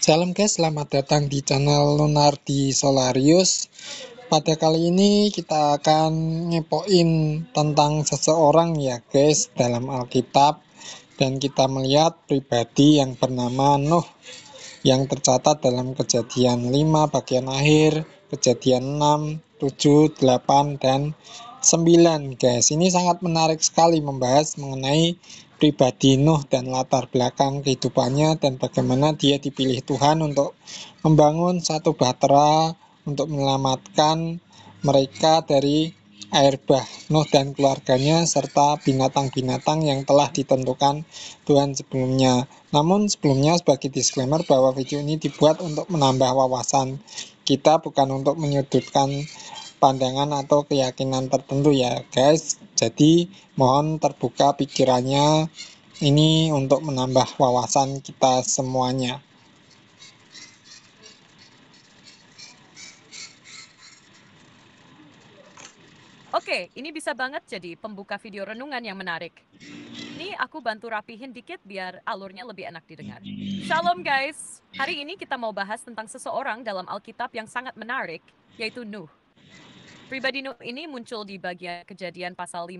Salam guys, selamat datang di channel Lunardi Solarius. Pada kali ini kita akan ngepoin tentang seseorang ya guys dalam Alkitab. Dan kita melihat pribadi yang bernama Nuh yang tercatat dalam Kejadian 5 bagian akhir, Kejadian 6, 7, 8, dan 9 guys. Ini sangat menarik sekali membahas mengenai pribadi Nuh dan latar belakang kehidupannya dan bagaimana dia dipilih Tuhan untuk membangun satu bahtera untuk menyelamatkan mereka dari air bah, Nuh dan keluarganya serta binatang-binatang yang telah ditentukan Tuhan sebelumnya. Namun sebelumnya sebagai disclaimer bahwa video ini dibuat untuk menambah wawasan kita, bukan untuk menyudutkan pandangan atau keyakinan tertentu ya guys. Jadi mohon terbuka pikirannya, ini untuk menambah wawasan kita semuanya. Oke, ini bisa banget jadi pembuka video renungan yang menarik. Nih aku bantu rapihin dikit biar alurnya lebih enak didengar. Shalom guys, hari ini kita mau bahas tentang seseorang dalam Alkitab yang sangat menarik, yaitu Nuh. Pribadi Nuh ini muncul di bagian Kejadian pasal 5,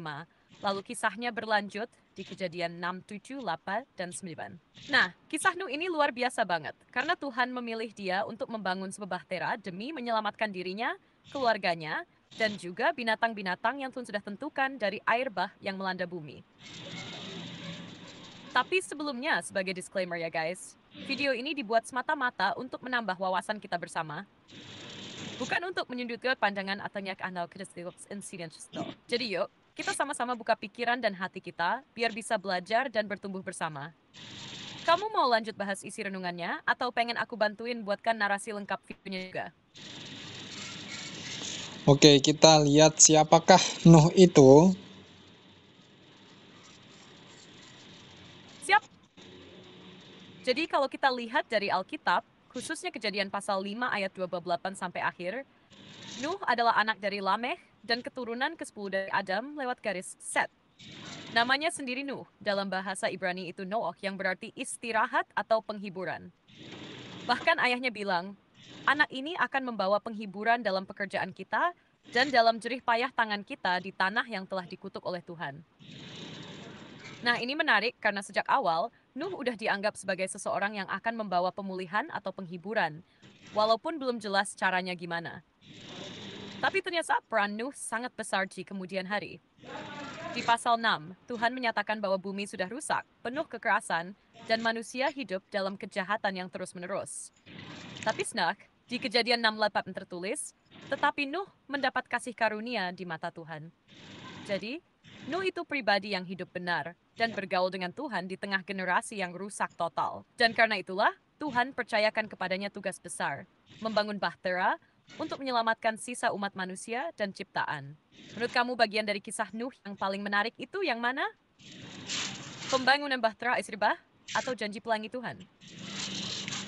lalu kisahnya berlanjut di Kejadian 6, 7, 8, dan 9. Nah, kisah Nuh ini luar biasa banget, karena Tuhan memilih dia untuk membangun sebuah bahtera demi menyelamatkan dirinya, keluarganya, dan juga binatang-binatang yang Tuhan sudah tentukan dari air bah yang melanda bumi. Tapi sebelumnya, sebagai disclaimer ya guys, video ini dibuat semata-mata untuk menambah wawasan kita bersama, bukan untuk menyudutkan pandangan atau nyakandal insiden. Jadi yuk, kita sama-sama buka pikiran dan hati kita, biar bisa belajar dan bertumbuh bersama. Kamu mau lanjut bahas isi renungannya, atau pengen aku bantuin buatkan narasi lengkap videonya juga? Oke, kita lihat siapakah Nuh itu. Siap? Jadi kalau kita lihat dari Alkitab, khususnya Kejadian pasal 5 ayat 28 sampai akhir, Nuh adalah anak dari Lameh dan keturunan ke-10 dari Adam lewat garis Set. Namanya sendiri Nuh, dalam bahasa Ibrani itu Noach yang berarti istirahat atau penghiburan. Bahkan ayahnya bilang, anak ini akan membawa penghiburan dalam pekerjaan kita dan dalam jerih payah tangan kita di tanah yang telah dikutuk oleh Tuhan. Nah, ini menarik karena sejak awal, Nuh udah dianggap sebagai seseorang yang akan membawa pemulihan atau penghiburan, walaupun belum jelas caranya gimana. Tapi ternyata peran Nuh sangat besar di kemudian hari. Di pasal 6, Tuhan menyatakan bahwa bumi sudah rusak, penuh kekerasan, dan manusia hidup dalam kejahatan yang terus-menerus. Tapi snak, di Kejadian 6:8 tertulis, tetapi Nuh mendapat kasih karunia di mata Tuhan. Jadi, Nuh itu pribadi yang hidup benar dan bergaul dengan Tuhan di tengah generasi yang rusak total. Dan karena itulah, Tuhan percayakan kepadanya tugas besar, membangun bahtera untuk menyelamatkan sisa umat manusia dan ciptaan. Menurut kamu bagian dari kisah Nuh yang paling menarik itu yang mana? Pembangunan bahtera istri bah atau janji pelangi Tuhan?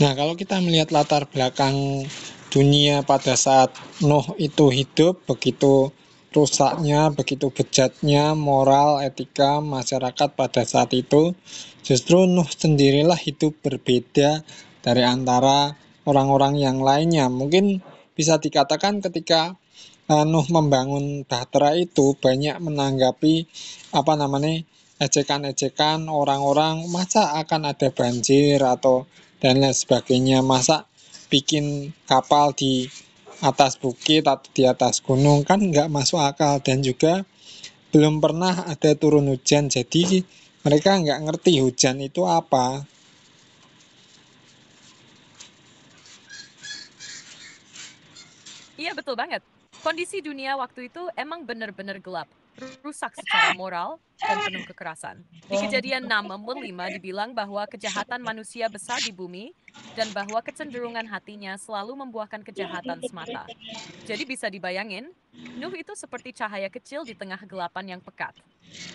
Nah, kalau kita melihat latar belakang dunia pada saat Nuh itu hidup, begitu rusaknya, begitu bejatnya moral, etika masyarakat pada saat itu, justru Nuh sendirilah hidup berbeda dari antara orang-orang yang lainnya. Mungkin bisa dikatakan ketika Nuh membangun bahtera itu banyak menanggapi ejekan-ejekan orang-orang, masa akan ada banjir atau dan lain sebagainya, masa bikin kapal di atas bukit atau di atas gunung, kan nggak masuk akal. Dan juga belum pernah ada turun hujan, jadi mereka nggak ngerti hujan itu apa. Iya betul banget. Kondisi dunia waktu itu emang benar-benar gelap, rusak secara moral, dan penuh kekerasan. Di Kejadian 6:5 dibilang bahwa kejahatan manusia besar di bumi dan bahwa kecenderungan hatinya selalu membuahkan kejahatan semata. Jadi bisa dibayangin, Nuh itu seperti cahaya kecil di tengah kegelapan yang pekat.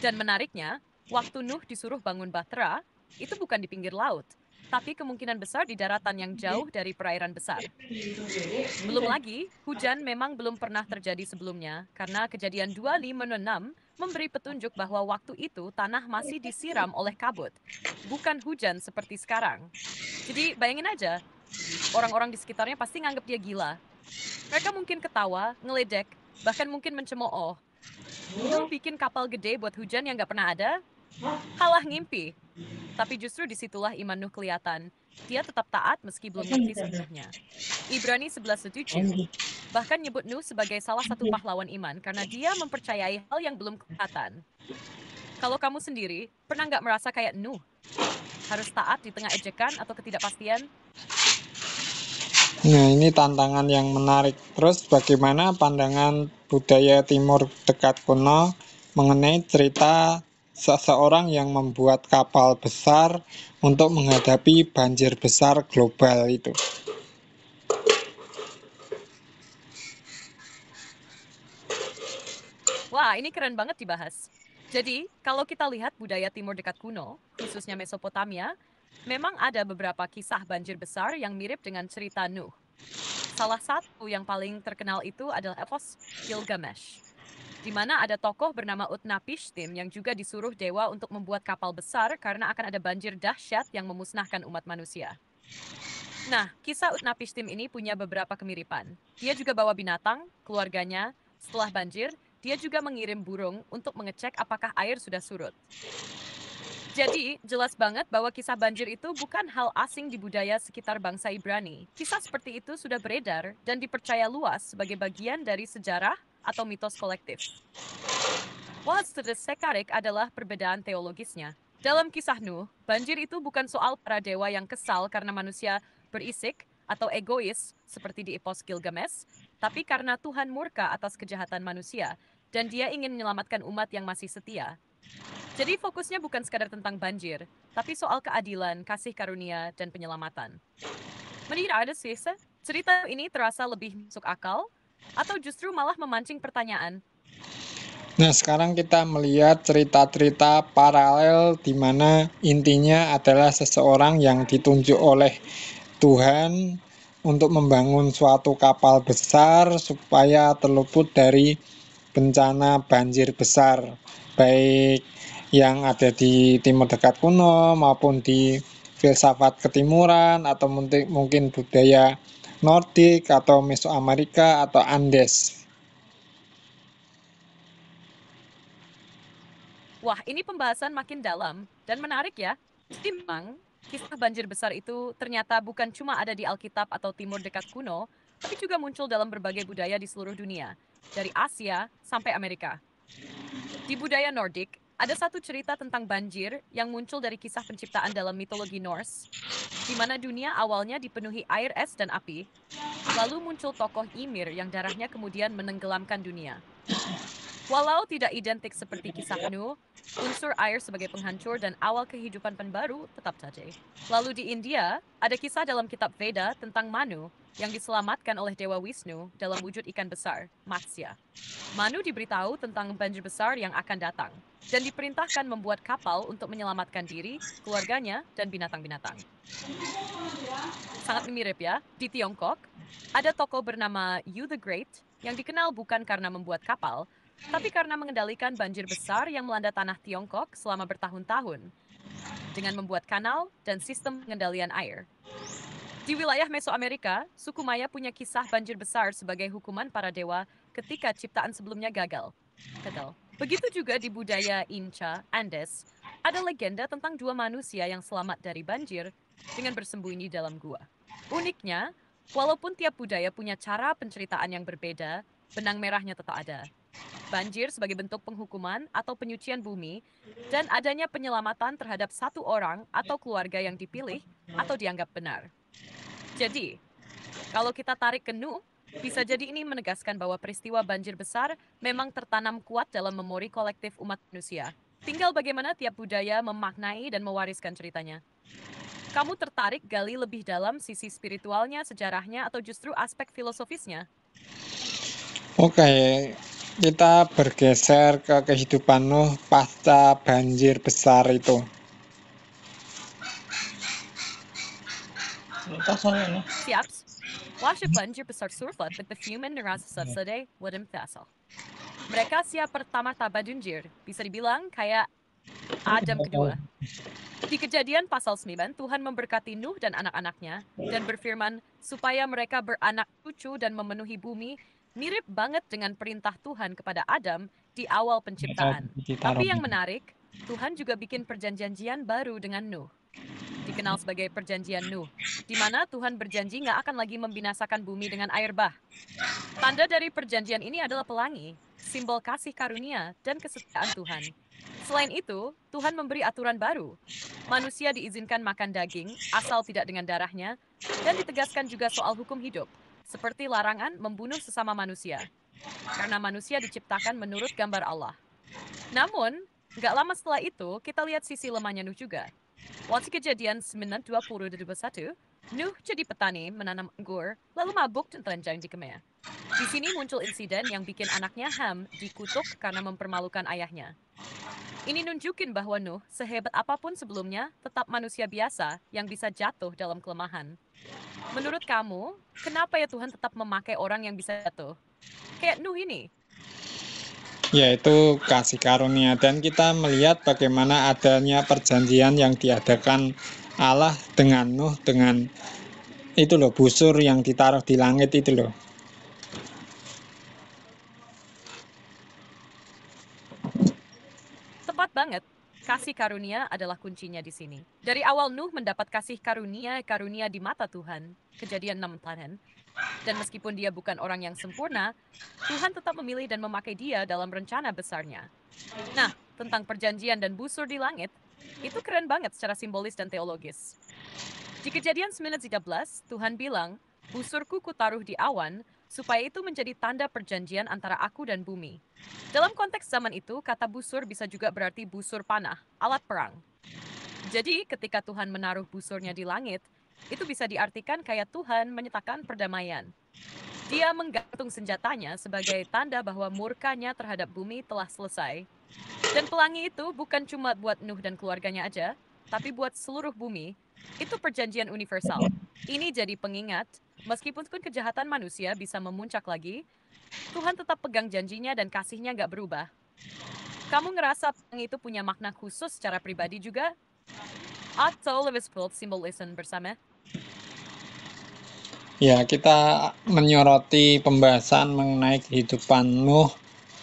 Dan menariknya, waktu Nuh disuruh bangun bahtera, itu bukan di pinggir laut, tapi kemungkinan besar di daratan yang jauh dari perairan besar. Belum lagi, hujan memang belum pernah terjadi sebelumnya, karena Kejadian 2:5-6 memberi petunjuk bahwa waktu itu tanah masih disiram oleh kabut, bukan hujan seperti sekarang. Jadi bayangin aja, Orang-orang di sekitarnya pasti nganggap dia gila. Mereka mungkin ketawa, ngeledek, bahkan mungkin mencemooh. Nuh bikin kapal gede buat hujan yang gak pernah ada? Halah ngimpi. Tapi justru disitulah iman Nuh kelihatan. Dia tetap taat meski belum ngerti sepenuhnya. Ibrani 11 setuju. Bahkan nyebut Nuh sebagai salah satu pahlawan iman karena dia mempercayai hal yang belum kelihatan. Kalau kamu sendiri, pernah nggak merasa kayak Nuh? Harus taat di tengah ejekan atau ketidakpastian? Nah, ini tantangan yang menarik. Terus bagaimana pandangan budaya Timur dekat kuno mengenai cerita seseorang yang membuat kapal besar untuk menghadapi banjir besar global itu? Wah, ini keren banget dibahas. Jadi, kalau kita lihat budaya Timur dekat kuno, khususnya Mesopotamia, memang ada beberapa kisah banjir besar yang mirip dengan cerita Nuh. Salah satu yang paling terkenal itu adalah epos Gilgamesh, di mana ada tokoh bernama Utnapishtim yang juga disuruh dewa untuk membuat kapal besar karena akan ada banjir dahsyat yang memusnahkan umat manusia. Nah, kisah Utnapishtim ini punya beberapa kemiripan. Dia juga bawa binatang, keluarganya. Setelah banjir, dia juga mengirim burung untuk mengecek apakah air sudah surut. Jadi, jelas banget bahwa kisah banjir itu bukan hal asing di budaya sekitar bangsa Ibrani. Kisah seperti itu sudah beredar dan dipercaya luas sebagai bagian dari sejarah atau mitos kolektif. What's tertarik adalah perbedaan teologisnya. Dalam kisah Nuh, banjir itu bukan soal para dewa yang kesal karena manusia berisik atau egois seperti di epos Gilgamesh, tapi karena Tuhan murka atas kejahatan manusia dan dia ingin menyelamatkan umat yang masih setia. Jadi fokusnya bukan sekadar tentang banjir, tapi soal keadilan, kasih karunia, dan penyelamatan. Menurut ada sih, cerita ini terasa lebih masuk akal, atau justru malah memancing pertanyaan. Nah, sekarang kita melihat cerita-cerita paralel di mana intinya adalah seseorang yang ditunjuk oleh Tuhan untuk membangun suatu kapal besar supaya terluput dari bencana banjir besar, baik yang ada di Timur Dekat kuno maupun di filsafat ketimuran atau mungkin budaya Nordik atau Mesoamerika atau Andes. Wah, ini pembahasan makin dalam dan menarik ya. Jadi memang, kisah banjir besar itu ternyata bukan cuma ada di Alkitab atau Timur Dekat kuno, tapi juga muncul dalam berbagai budaya di seluruh dunia, dari Asia sampai Amerika. Di budaya Nordik, ada satu cerita tentang banjir yang muncul dari kisah penciptaan dalam mitologi Norse, di mana dunia awalnya dipenuhi air es dan api, lalu muncul tokoh Ymir yang darahnya kemudian menenggelamkan dunia. Walau tidak identik seperti kisah Nuh, unsur air sebagai penghancur dan awal kehidupan baru tetap saja. Lalu di India, ada kisah dalam kitab Veda tentang Manu yang diselamatkan oleh Dewa Wisnu dalam wujud ikan besar, Matsya. Manu diberitahu tentang banjir besar yang akan datang dan diperintahkan membuat kapal untuk menyelamatkan diri, keluarganya, dan binatang-binatang. Sangat mirip ya, di Tiongkok, ada tokoh bernama Yu the Great yang dikenal bukan karena membuat kapal, tapi karena mengendalikan banjir besar yang melanda tanah Tiongkok selama bertahun-tahun, dengan membuat kanal dan sistem pengendalian air. Di wilayah Mesoamerika, suku Maya punya kisah banjir besar sebagai hukuman para dewa ketika ciptaan sebelumnya gagal. Begitu juga di budaya Inca, Andes, ada legenda tentang dua manusia yang selamat dari banjir dengan bersembunyi dalam gua. Uniknya, walaupun tiap budaya punya cara penceritaan yang berbeda, benang merahnya tetap ada. Banjir sebagai bentuk penghukuman atau penyucian bumi, dan adanya penyelamatan terhadap satu orang atau keluarga yang dipilih atau dianggap benar. Jadi, kalau kita tarik ke Nuh, bisa jadi ini menegaskan bahwa peristiwa banjir besar memang tertanam kuat dalam memori kolektif umat manusia. Tinggal bagaimana tiap budaya memaknai dan mewariskan ceritanya. Kamu tertarik gali lebih dalam sisi spiritualnya, sejarahnya, atau justru aspek filosofisnya? Oke, kita bergeser ke kehidupan Nuh pasca banjir besar itu. Siap. Wasip banjir besar surfat with the human nerasa satsade wadam tasal. Mereka siap pertama banjir, bisa dibilang kayak Adam kedua. Di Kejadian pasal 9, Tuhan memberkati Nuh dan anak-anaknya dan berfirman supaya mereka beranak cucu dan memenuhi bumi, mirip banget dengan perintah Tuhan kepada Adam di awal penciptaan. Tapi yang menarik, Tuhan juga bikin perjanjian baru dengan Nuh. Dikenal sebagai perjanjian Nuh, di mana Tuhan berjanji nggak akan lagi membinasakan bumi dengan air bah. Tanda dari perjanjian ini adalah pelangi, simbol kasih karunia dan kesetiaan Tuhan. Selain itu, Tuhan memberi aturan baru. Manusia diizinkan makan daging, asal tidak dengan darahnya, dan ditegaskan juga soal hukum hidup, seperti larangan membunuh sesama manusia, karena manusia diciptakan menurut gambar Allah. Namun, nggak lama setelah itu, kita lihat sisi lemahnya Nuh juga. Waktu Kejadian 9:20-21, Nuh jadi petani, menanam anggur, lalu mabuk dan telanjang di kemah. Di sini muncul insiden yang bikin anaknya Ham dikutuk karena mempermalukan ayahnya. Ini nunjukin bahwa Nuh, sehebat apapun sebelumnya, tetap manusia biasa yang bisa jatuh dalam kelemahan. Menurut kamu, kenapa ya Tuhan tetap memakai orang yang bisa jatuh? Kayak Nuh ini. Yaitu kasih karunia, dan kita melihat bagaimana adanya perjanjian yang diadakan Allah dengan Nuh, dengan itu loh, busur yang ditaruh di langit itu loh. Tepat banget. Kasih karunia adalah kuncinya di sini. Dari awal Nuh mendapat kasih karunia di mata Tuhan. Kejadian 6 tahun. Dan meskipun dia bukan orang yang sempurna, Tuhan tetap memilih dan memakai dia dalam rencana besarnya. Nah, tentang perjanjian dan busur di langit, itu keren banget secara simbolis dan teologis. Di Kejadian 9:13, Tuhan bilang, busurku kutaruh di awan, supaya itu menjadi tanda perjanjian antara aku dan bumi. Dalam konteks zaman itu, kata busur bisa juga berarti busur panah, alat perang. Jadi, ketika Tuhan menaruh busurnya di langit, itu bisa diartikan kayak Tuhan menyatakan perdamaian. Dia menggantung senjatanya sebagai tanda bahwa murkanya terhadap bumi telah selesai. Dan pelangi itu bukan cuma buat Nuh dan keluarganya aja, tapi buat seluruh bumi. Itu perjanjian universal. Ini jadi pengingat, meskipun kejahatan manusia bisa memuncak lagi, Tuhan tetap pegang janjinya dan kasihnya nggak berubah. Kamu ngerasa pelangi itu punya makna khusus secara pribadi juga? Atau lebih seperti simbolisme bersama? Ya, kita menyoroti pembahasan mengenai kehidupan Nuh,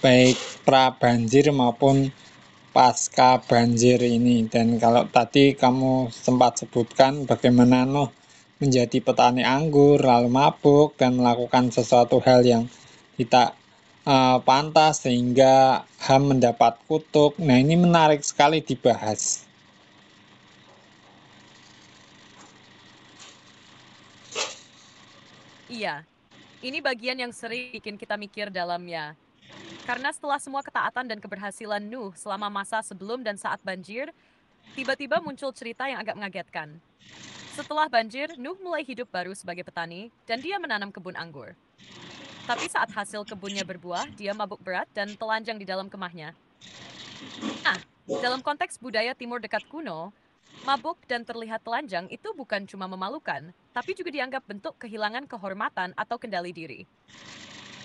baik pra banjir maupun pasca banjir ini. Dan kalau tadi kamu sempat sebutkan bagaimana Nuh menjadi petani anggur, lalu mabuk dan melakukan sesuatu hal yang tidak pantas sehingga Ham mendapat kutuk. Nah, ini menarik sekali dibahas. Iya, ini bagian yang sering bikin kita mikir dalamnya. Karena setelah semua ketaatan dan keberhasilan Nuh selama masa sebelum dan saat banjir, tiba-tiba muncul cerita yang agak mengagetkan. Setelah banjir, Nuh mulai hidup baru sebagai petani, dan dia menanam kebun anggur. Tapi saat hasil kebunnya berbuah, dia mabuk berat dan telanjang di dalam kemahnya. Nah, dalam konteks budaya timur dekat kuno, mabuk dan terlihat telanjang itu bukan cuma memalukan, tapi juga dianggap bentuk kehilangan kehormatan atau kendali diri.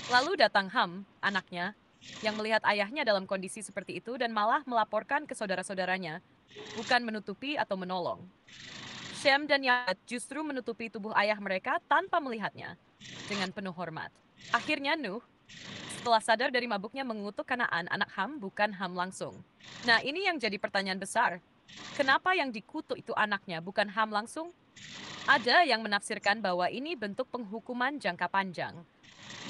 Lalu datang Ham, anaknya, yang melihat ayahnya dalam kondisi seperti itu dan malah melaporkan ke saudara-saudaranya, bukan menutupi atau menolong. Shem dan Yafet justru menutupi tubuh ayah mereka tanpa melihatnya, dengan penuh hormat. Akhirnya Nuh, setelah sadar dari mabuknya, mengutuk Kanaan, anak Ham, bukan Ham langsung. Nah, ini yang jadi pertanyaan besar. Kenapa yang dikutuk itu anaknya, bukan Ham langsung? Ada yang menafsirkan bahwa ini bentuk penghukuman jangka panjang.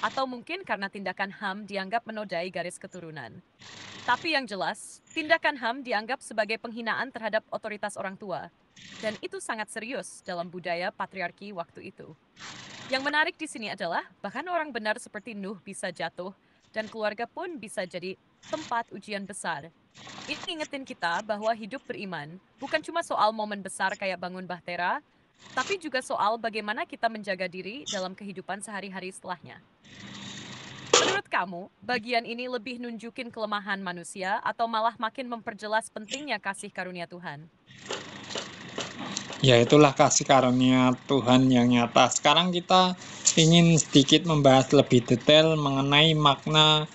Atau mungkin karena tindakan Ham dianggap menodai garis keturunan. Tapi yang jelas, tindakan Ham dianggap sebagai penghinaan terhadap otoritas orang tua. Dan itu sangat serius dalam budaya patriarki waktu itu. Yang menarik di sini adalah, bahkan orang benar seperti Nuh bisa jatuh, dan keluarga pun bisa jadi tempat ujian besar. Ini ngingetin kita bahwa hidup beriman bukan cuma soal momen besar kayak bangun bahtera, tapi juga soal bagaimana kita menjaga diri dalam kehidupan sehari-hari setelahnya. Menurut kamu, bagian ini lebih nunjukin kelemahan manusia atau malah makin memperjelas pentingnya kasih karunia Tuhan? Ya, itulah kasih karunia Tuhan yang nyata. Sekarang kita ingin sedikit membahas lebih detail mengenai makna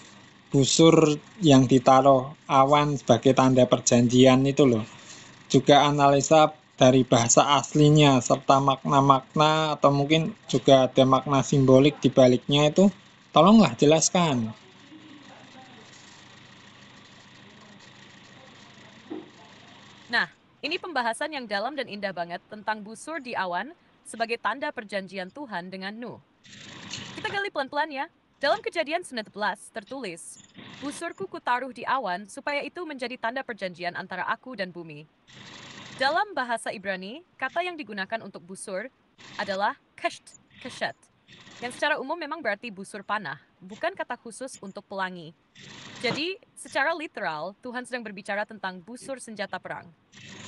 busur yang ditaruh awan sebagai tanda perjanjian itu loh. juga analisa dari bahasa aslinya serta makna-makna atau mungkin juga ada makna simbolik di baliknya itu, tolonglah jelaskan. Nah, ini pembahasan yang dalam dan indah banget tentang busur di awan sebagai tanda perjanjian Tuhan dengan Nuh. Kita gali pelan-pelan ya. Dalam Kejadian 19 tertulis, "Busurku kutaruh di awan supaya itu menjadi tanda perjanjian antara aku dan bumi." Dalam bahasa Ibrani, kata yang digunakan untuk busur adalah keshet, yang secara umum memang berarti busur panah, bukan kata khusus untuk pelangi. Jadi, secara literal, Tuhan sedang berbicara tentang busur senjata perang.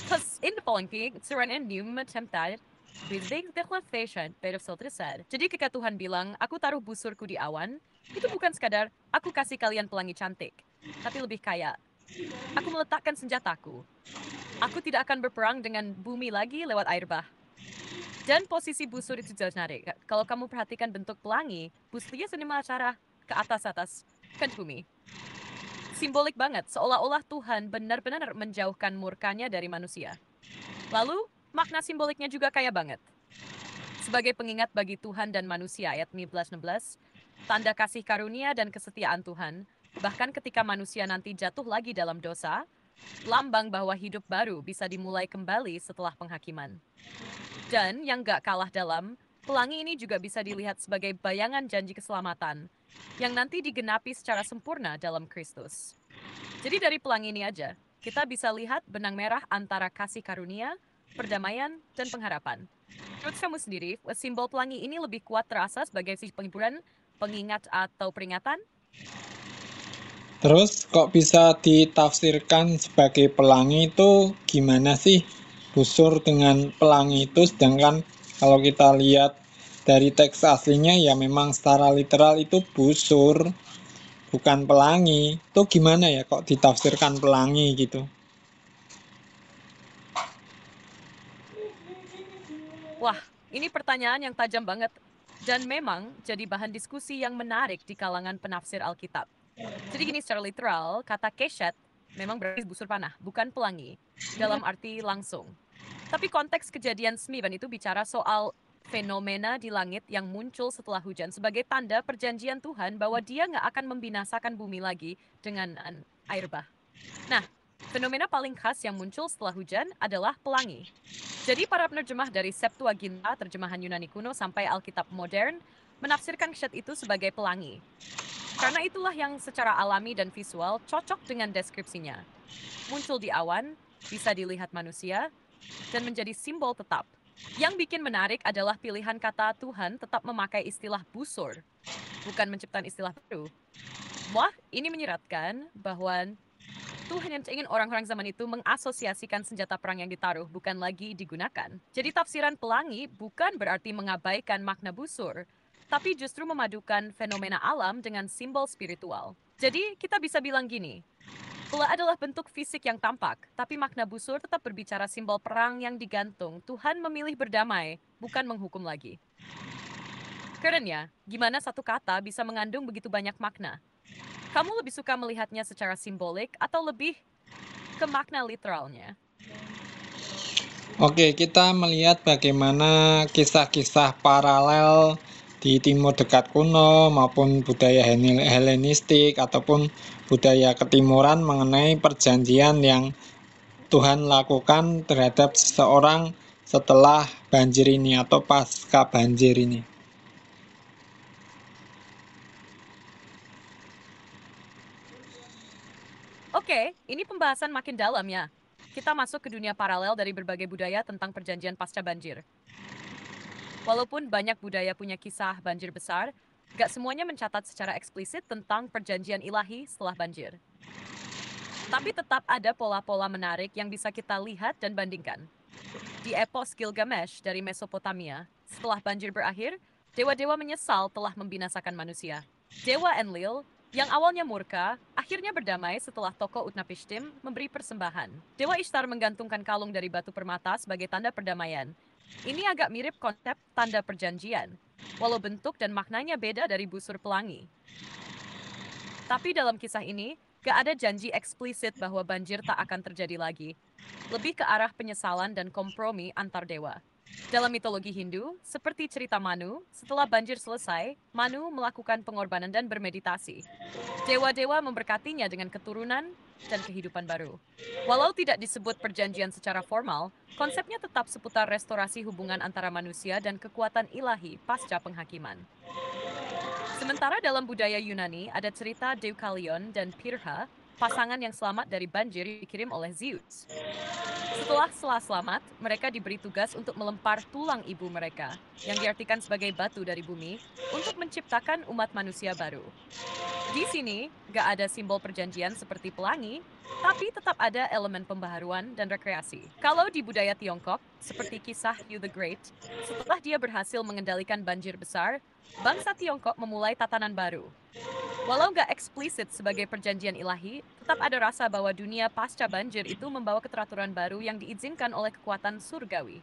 Plus, in the following Suran and New tempted with big declaration, pero said. Jadi ketika Tuhan bilang, aku taruh busurku di awan, itu bukan sekadar, aku kasih kalian pelangi cantik. Tapi lebih kayak, aku meletakkan senjataku. Aku tidak akan berperang dengan bumi lagi lewat air bah. Dan posisi busur itu jelas menarik. Kalau kamu perhatikan bentuk pelangi, busurnya senima cara ke atas-atas, kan bumi. Simbolik banget, seolah-olah Tuhan benar-benar menjauhkan murkanya dari manusia. Lalu, makna simboliknya juga kaya banget. Sebagai pengingat bagi Tuhan dan manusia, ayat 15-16, tanda kasih karunia dan kesetiaan Tuhan, bahkan ketika manusia nanti jatuh lagi dalam dosa, lambang bahwa hidup baru bisa dimulai kembali setelah penghakiman. Dan yang gak kalah dalam, pelangi ini juga bisa dilihat sebagai bayangan janji keselamatan, yang nanti digenapi secara sempurna dalam Kristus. Jadi dari pelangi ini aja, kita bisa lihat benang merah antara kasih karunia, perdamaian, dan pengharapan. Menurut kamu sendiri, simbol pelangi ini lebih kuat terasa sebagai sisi penghiburan, pengingat, atau peringatan? Terus kok bisa ditafsirkan sebagai pelangi itu gimana sih? Busur dengan pelangi itu, sedangkan kalau kita lihat dari teks aslinya ya memang secara literal itu busur, bukan pelangi. Itu gimana ya kok ditafsirkan pelangi gitu? Wah, ini pertanyaan yang tajam banget. Dan memang jadi bahan diskusi yang menarik di kalangan penafsir Alkitab. Jadi gini secara literal, kata keshet memang berarti busur panah, bukan pelangi, dalam arti langsung. Tapi konteks kejadian 9 itu bicara soal fenomena di langit yang muncul setelah hujan sebagai tanda perjanjian Tuhan bahwa dia nggak akan membinasakan bumi lagi dengan air bah. Nah, fenomena paling khas yang muncul setelah hujan adalah pelangi. Jadi para penerjemah dari Septuaginta, terjemahan Yunani kuno, sampai Alkitab modern, menafsirkan keshet itu sebagai pelangi. Karena itulah yang secara alami dan visual cocok dengan deskripsinya. Muncul di awan, bisa dilihat manusia, dan menjadi simbol tetap. Yang bikin menarik adalah pilihan kata Tuhan tetap memakai istilah busur, bukan menciptakan istilah baru. Wah, ini menyiratkan bahwa Tuhan yang ingin orang-orang zaman itu mengasosiasikan senjata perang yang ditaruh bukan lagi digunakan. Jadi tafsiran pelangi bukan berarti mengabaikan makna busur, tapi justru memadukan fenomena alam dengan simbol spiritual. Jadi kita bisa bilang gini, bola adalah bentuk fisik yang tampak, tapi makna busur tetap berbicara simbol perang yang digantung. Tuhan memilih berdamai, bukan menghukum lagi. Keren ya, gimana satu kata bisa mengandung begitu banyak makna? Kamu lebih suka melihatnya secara simbolik atau lebih ke makna literalnya? Oke, kita melihat bagaimana kisah-kisah paralel di Timur Dekat kuno maupun budaya Helenistik ataupun budaya ketimuran mengenai perjanjian yang Tuhan lakukan terhadap seseorang setelah banjir ini atau pasca banjir ini. Oke, ini pembahasan makin dalam ya. Kita masuk ke dunia paralel dari berbagai budaya tentang perjanjian pasca banjir. Walaupun banyak budaya punya kisah banjir besar, gak semuanya mencatat secara eksplisit tentang perjanjian ilahi setelah banjir. Tapi tetap ada pola-pola menarik yang bisa kita lihat dan bandingkan. Di epos Gilgamesh dari Mesopotamia, setelah banjir berakhir, dewa-dewa menyesal telah membinasakan manusia. Dewa Enlil, yang awalnya murka, akhirnya berdamai setelah tokoh Utnapishtim memberi persembahan. Dewa Ishtar menggantungkan kalung dari batu permata sebagai tanda perdamaian. Ini agak mirip konsep tanda perjanjian, walau bentuk dan maknanya beda dari busur pelangi. Tapi dalam kisah ini, Gak ada janji eksplisit bahwa banjir tak akan terjadi lagi. Lebih ke arah penyesalan dan kompromi antar dewa. Dalam mitologi Hindu, seperti cerita Manu, setelah banjir selesai, Manu melakukan pengorbanan dan bermeditasi. Dewa-dewa memberkatinya dengan keturunan dan kehidupan baru. Walau tidak disebut perjanjian secara formal, konsepnya tetap seputar restorasi hubungan antara manusia dan kekuatan ilahi pasca penghakiman. Sementara dalam budaya Yunani ada cerita Deukalion dan Pirha, pasangan yang selamat dari banjir dikirim oleh Zeus. Setelah selamat, mereka diberi tugas untuk melempar tulang ibu mereka, yang diartikan sebagai batu dari bumi, untuk menciptakan umat manusia baru. Di sini, gak ada simbol perjanjian seperti pelangi, tapi tetap ada elemen pembaharuan dan rekreasi. Kalau di budaya Tiongkok, seperti kisah Yu the Great, setelah dia berhasil mengendalikan banjir besar, bangsa Tiongkok memulai tatanan baru. Walau gak eksplisit sebagai perjanjian ilahi, tetap ada rasa bahwa dunia pasca banjir itu membawa keteraturan baru yang diizinkan oleh kekuatan surgawi.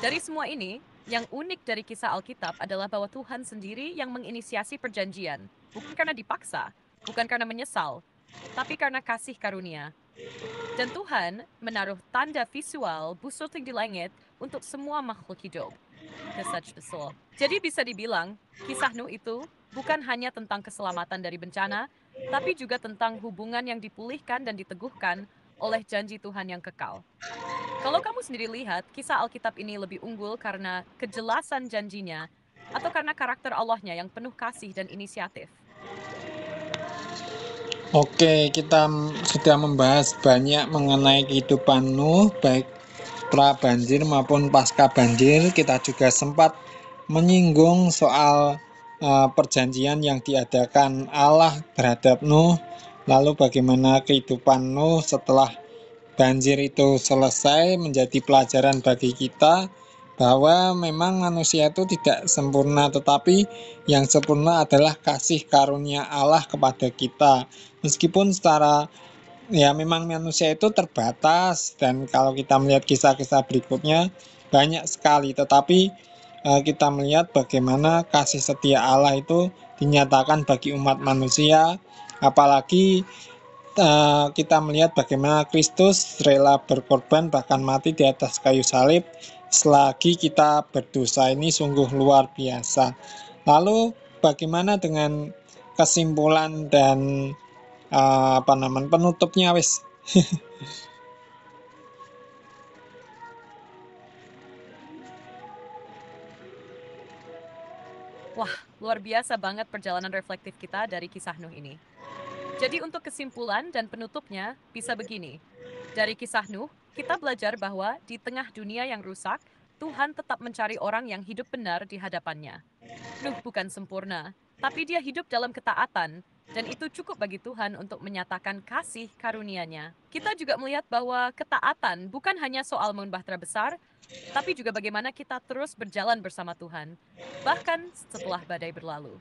Dari semua ini, yang unik dari kisah Alkitab adalah bahwa Tuhan sendiri yang menginisiasi perjanjian, bukan karena dipaksa, bukan karena menyesal, tapi karena kasih karunia. Dan Tuhan menaruh tanda visual busur tinggi langit untuk semua makhluk hidup. Jadi bisa dibilang, kisah Nuh itu bukan hanya tentang keselamatan dari bencana, tapi juga tentang hubungan yang dipulihkan dan diteguhkan oleh janji Tuhan yang kekal. Kalau kamu sendiri lihat, kisah Alkitab ini lebih unggul karena kejelasan janjinya, atau karena karakter Allahnya yang penuh kasih dan inisiatif? Oke, kita sudah membahas banyak mengenai kehidupan Nuh, baik pra banjir maupun pasca banjir. Kita juga sempat menyinggung soal perjanjian yang diadakan Allah terhadap Nuh, lalu bagaimana kehidupan Nuh setelah banjir itu selesai, menjadi pelajaran bagi kita bahwa memang manusia itu tidak sempurna, tetapi yang sempurna adalah kasih karunia Allah kepada kita. Meskipun secara ya memang manusia itu terbatas, dan kalau kita melihat kisah-kisah berikutnya banyak sekali, tetapi kita melihat bagaimana kasih setia Allah itu dinyatakan bagi umat manusia, apalagi kita melihat bagaimana Kristus rela berkorban bahkan mati di atas kayu salib selagi kita berdosa. Ini sungguh luar biasa. Lalu bagaimana dengan kesimpulan dan penutupnya wis? Wah, luar biasa banget perjalanan reflektif kita dari kisah Nuh ini. Jadi untuk kesimpulan dan penutupnya bisa begini. Dari kisah Nuh, kita belajar bahwa di tengah dunia yang rusak, Tuhan tetap mencari orang yang hidup benar di hadapannya. Nuh bukan sempurna, tapi dia hidup dalam ketaatan, dan itu cukup bagi Tuhan untuk menyatakan kasih karunia-Nya. Kita juga melihat bahwa ketaatan bukan hanya soal membahtera besar, tapi juga bagaimana kita terus berjalan bersama Tuhan, bahkan setelah badai berlalu.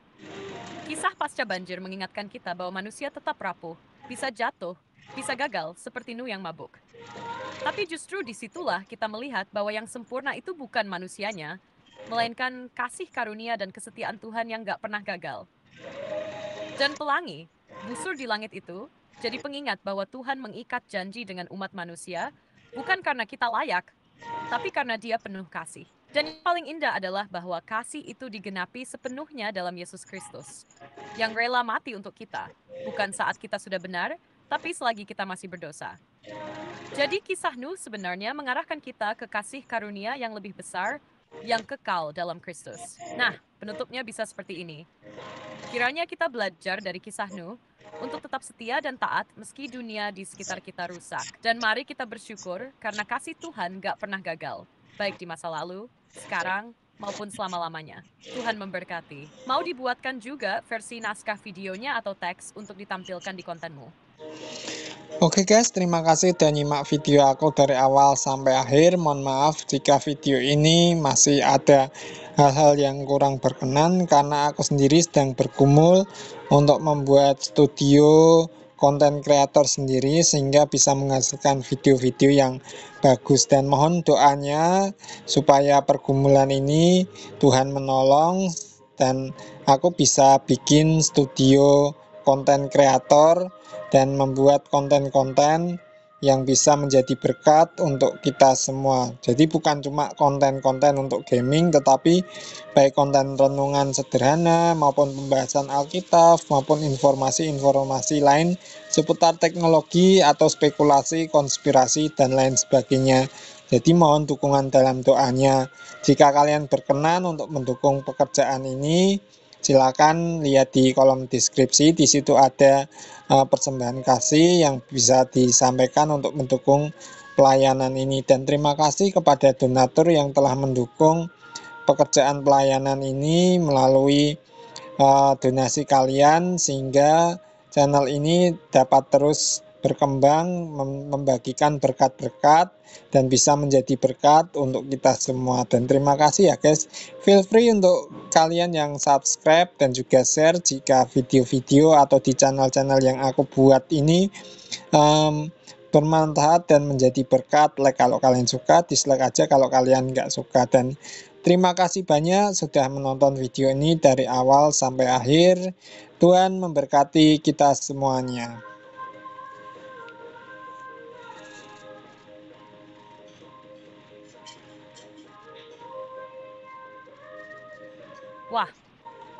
Kisah pasca banjir mengingatkan kita bahwa manusia tetap rapuh, bisa jatuh, bisa gagal seperti Nuh yang mabuk. Tapi justru disitulah kita melihat bahwa yang sempurna itu bukan manusianya, melainkan kasih karunia dan kesetiaan Tuhan yang gak pernah gagal. Dan pelangi, busur di langit itu, jadi pengingat bahwa Tuhan mengikat janji dengan umat manusia, bukan karena kita layak, tapi karena Dia penuh kasih. Dan yang paling indah adalah bahwa kasih itu digenapi sepenuhnya dalam Yesus Kristus, yang rela mati untuk kita, bukan saat kita sudah benar, tapi selagi kita masih berdosa. Jadi kisah Nuh sebenarnya mengarahkan kita ke kasih karunia yang lebih besar, yang kekal dalam Kristus. Nah, penutupnya bisa seperti ini. Kiranya kita belajar dari kisah Nuh untuk tetap setia dan taat meski dunia di sekitar kita rusak. Dan mari kita bersyukur karena kasih Tuhan gak pernah gagal, baik di masa lalu, sekarang, maupun selama-lamanya. Tuhan memberkati. Mau dibuatkan juga versi naskah videonya atau teks untuk ditampilkan di kontenmu. Oke guys, terima kasih sudah nyimak video aku dari awal sampai akhir. Mohon maaf jika video ini masih ada hal-hal yang kurang berkenan, karena aku sendiri sedang bergumul untuk membuat studio konten kreator sendiri sehingga bisa menghasilkan video-video yang bagus. Dan mohon doanya supaya pergumulan ini Tuhan menolong dan aku bisa bikin studio konten kreator dan membuat konten-konten yang bisa menjadi berkat untuk kita semua. Jadi bukan cuma konten-konten untuk gaming, tetapi baik konten renungan sederhana maupun pembahasan Alkitab maupun informasi-informasi lain seputar teknologi atau spekulasi, konspirasi, dan lain sebagainya. Jadi mohon dukungan dalam doanya. Jika kalian berkenan untuk mendukung pekerjaan ini, silakan lihat di kolom deskripsi. Di situ ada persembahan kasih yang bisa disampaikan untuk mendukung pelayanan ini. Dan terima kasih kepada donatur yang telah mendukung pekerjaan pelayanan ini melalui donasi kalian, sehingga channel ini dapat terus berkembang, membagikan berkat-berkat dan bisa menjadi berkat untuk kita semua. Dan terima kasih ya guys. Feel free untuk kalian yang subscribe dan juga share jika video-video atau di channel-channel yang aku buat ini bermanfaat dan menjadi berkat. Like kalau kalian suka, dislike aja kalau kalian nggak suka. Dan terima kasih banyak sudah menonton video ini dari awal sampai akhir. Tuhan memberkati kita semuanya. Wah,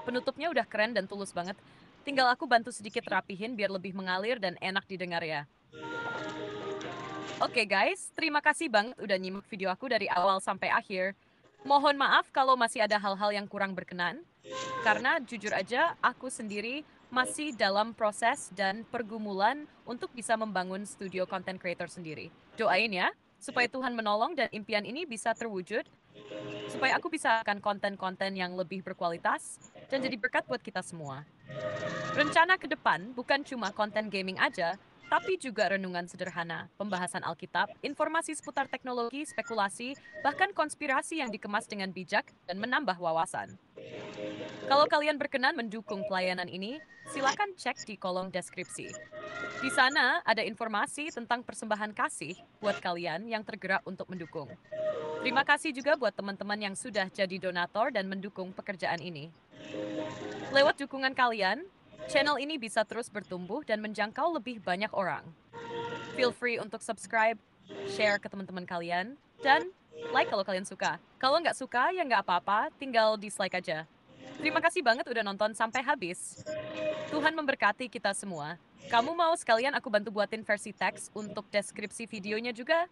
penutupnya udah keren dan tulus banget. Tinggal aku bantu sedikit rapihin biar lebih mengalir dan enak didengar ya. Oke guys, terima kasih banget udah nyimak video aku dari awal sampai akhir. Mohon maaf kalau masih ada hal-hal yang kurang berkenan, karena jujur aja aku sendiri masih dalam proses dan pergumulan untuk bisa membangun studio content creator sendiri. Doain ya, supaya Tuhan menolong dan impian ini bisa terwujud, supaya aku bisa akan konten-konten yang lebih berkualitas dan jadi berkat buat kita semua. Rencana ke depan bukan cuma konten gaming aja, tapi juga renungan sederhana, pembahasan Alkitab, informasi seputar teknologi, spekulasi, bahkan konspirasi yang dikemas dengan bijak dan menambah wawasan. Kalau kalian berkenan mendukung pelayanan ini, silakan cek di kolom deskripsi. Di sana ada informasi tentang persembahan kasih buat kalian yang tergerak untuk mendukung. Terima kasih juga buat teman-teman yang sudah jadi donatur dan mendukung pekerjaan ini. Lewat dukungan kalian, channel ini bisa terus bertumbuh dan menjangkau lebih banyak orang. Feel free untuk subscribe, share ke teman-teman kalian, dan like kalau kalian suka. Kalau nggak suka, ya nggak apa-apa, tinggal dislike aja. Terima kasih banget udah nonton sampai habis. Tuhan memberkati kita semua. Kamu mau sekalian aku bantu buatin versi teks untuk deskripsi videonya juga?